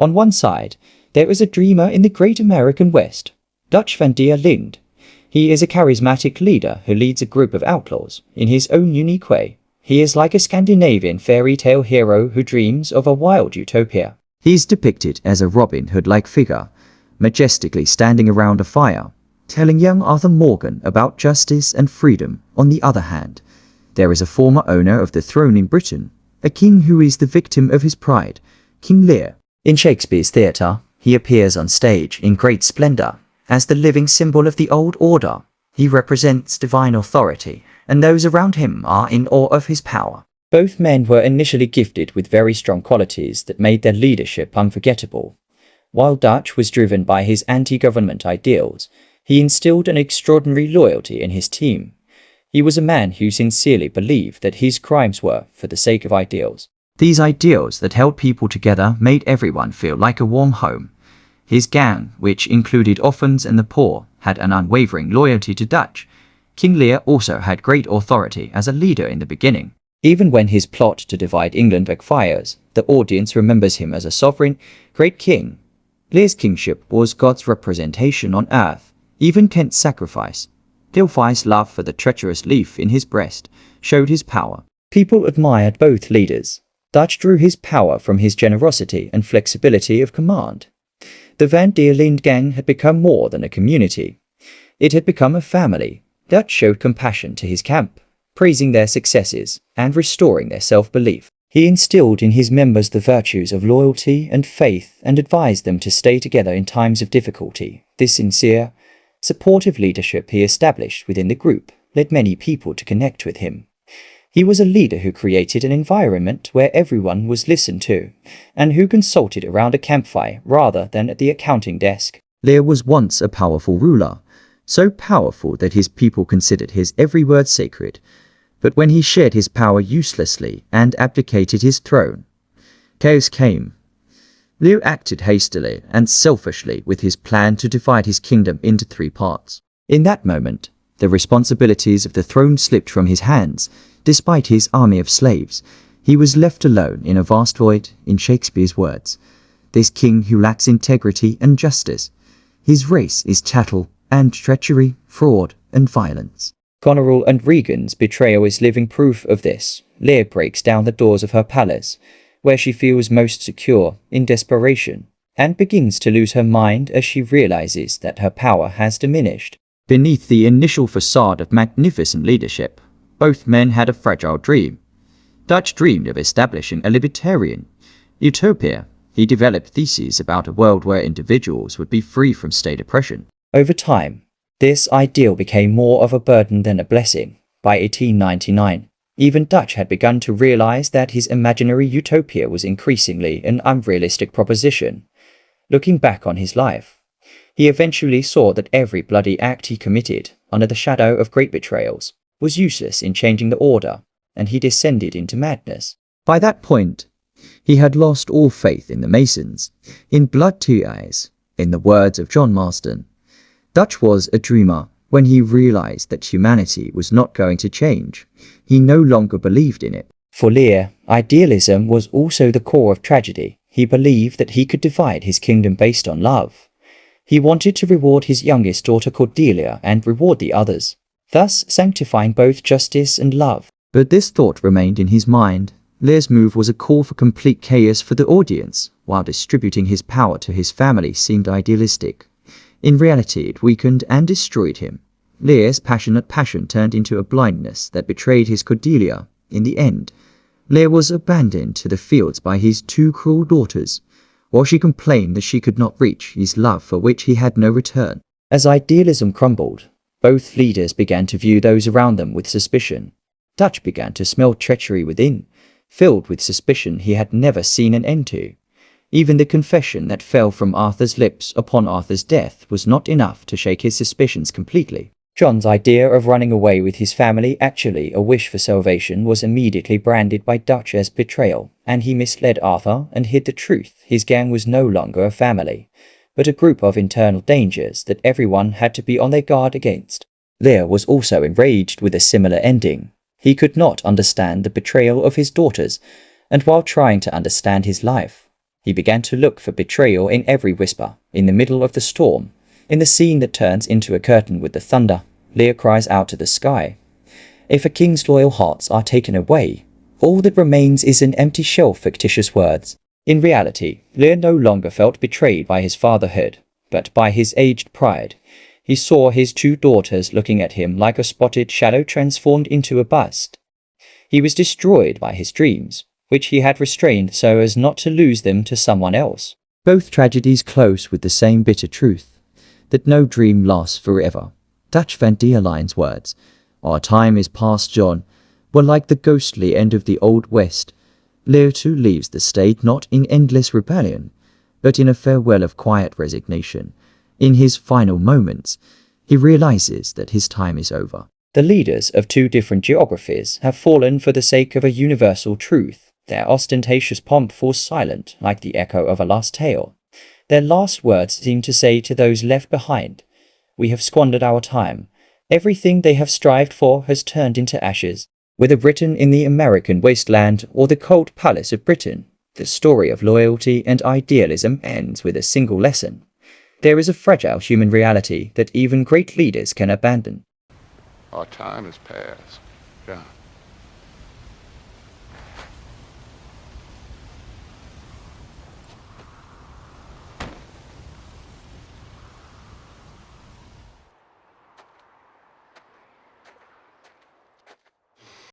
On one side, there is a dreamer in the great American West, Dutch Van der Linde. He is a charismatic leader who leads a group of outlaws in his own unique way. He is like a Scandinavian fairy tale hero who dreams of a wild utopia. He is depicted as a Robin Hood-like figure, majestically standing around a fire, telling young Arthur Morgan about justice and freedom. On the other hand, there is a former owner of the throne in Britain, a king who is the victim of his pride, King Lear. In Shakespeare's theatre, he appears on stage in great splendor as the living symbol of the old order. He represents divine authority, and those around him are in awe of his power. Both men were initially gifted with very strong qualities that made their leadership unforgettable. While Dutch was driven by his anti-government ideals, he instilled an extraordinary loyalty in his team. He was a man who sincerely believed that his crimes were for the sake of ideals. These ideals that held people together made everyone feel like a warm home. His gang, which included orphans and the poor, had an unwavering loyalty to Dutch. King Lear also had great authority as a leader in the beginning. Even when his plot to divide England backfires, the audience remembers him as a sovereign, great king. Lear's kingship was God's representation on earth. Even Kent's sacrifice, Delphi's love for the treacherous leaf in his breast, showed his power. People admired both leaders. Dutch drew his power from his generosity and flexibility of command. The Van der Linde gang had become more than a community. It had become a family. Dutch showed compassion to his camp, praising their successes and restoring their self-belief. He instilled in his members the virtues of loyalty and faith and advised them to stay together in times of difficulty. This sincere, supportive leadership he established within the group led many people to connect with him. He was a leader who created an environment where everyone was listened to, and who consulted around a campfire rather than at the accounting desk. Lear was once a powerful ruler, so powerful that his people considered his every word sacred. But when he shared his power uselessly and abdicated his throne, chaos came. Lear acted hastily and selfishly with his plan to divide his kingdom into 3 parts. In that moment, the responsibilities of the throne slipped from his hands. Despite his army of slaves, he was left alone in a vast void. In Shakespeare's words, this king who lacks integrity and justice. His race is chattel and treachery, fraud and violence. Goneril and Regan's betrayal is living proof of this. Lear breaks down the doors of her palace, where she feels most secure, in desperation, and begins to lose her mind as she realizes that her power has diminished. Beneath the initial facade of magnificent leadership, both men had a fragile dream. Dutch dreamed of establishing a libertarian utopia. He developed theses about a world where individuals would be free from state oppression. Over time, this ideal became more of a burden than a blessing. By 1899, even Dutch had begun to realize that his imaginary utopia was increasingly an unrealistic proposition. Looking back on his life, he eventually saw that every bloody act he committed, under the shadow of great betrayals, was useless in changing the order, and he descended into madness. By that point, he had lost all faith in the Masons, in blood to eyes. In the words of John Marston, Dutch was a dreamer. When he realized that humanity was not going to change, he no longer believed in it. For Lear, idealism was also the core of tragedy. He believed that he could divide his kingdom based on love. He wanted to reward his youngest daughter Cordelia and reward the others, thus sanctifying both justice and love. But this thought remained in his mind. Lear's move was a call for complete chaos for the audience, while distributing his power to his family seemed idealistic. In reality, it weakened and destroyed him. Lear's passionate passion turned into a blindness that betrayed his Cordelia. In the end, Lear was abandoned to the fields by his 2 cruel daughters, while she complained that she could not reach his love for which he had no return. As idealism crumbled, both leaders began to view those around them with suspicion. Dutch began to smell treachery within, filled with suspicion he had never seen an end to. Even the confession that fell from Arthur's lips upon Arthur's death was not enough to shake his suspicions completely. John's idea of running away with his family, actually a wish for salvation, was immediately branded by Dutch as betrayal, and he misled Arthur and hid the truth. His gang was no longer a family, but a group of internal dangers that everyone had to be on their guard against. Lear was also enraged with a similar ending. He could not understand the betrayal of his daughters, and while trying to understand his life, He began to look for betrayal in every whisper, in the middle of the storm. In the scene that turns into a curtain with the thunder, Lear cries out to the sky, "If a king's loyal hearts are taken away, all that remains is an empty shell of fictitious words." In reality, Lear no longer felt betrayed by his fatherhood, but by his aged pride. He saw his two daughters looking at him like a spotted shadow transformed into a bust. He was destroyed by his dreams, which he had restrained so as not to lose them to someone else. Both tragedies close with the same bitter truth, that no dream lasts forever. Dutch van der Lind's words, "Our time is past, John," were like the ghostly end of the Old West. Lear too leaves the state not in endless rebellion, but in a farewell of quiet resignation. In his final moments, he realizes that his time is over. The leaders of two different geographies have fallen for the sake of a universal truth. Their ostentatious pomp falls silent like the echo of a lost tale. Their last words seem to say to those left behind, "We have squandered our time. Everything they have strived for has turned into ashes." Whether written in the American wasteland or the cold palace of Britain, the story of loyalty and idealism ends with a single lesson. There is a fragile human reality that even great leaders can abandon. Our time is past, John.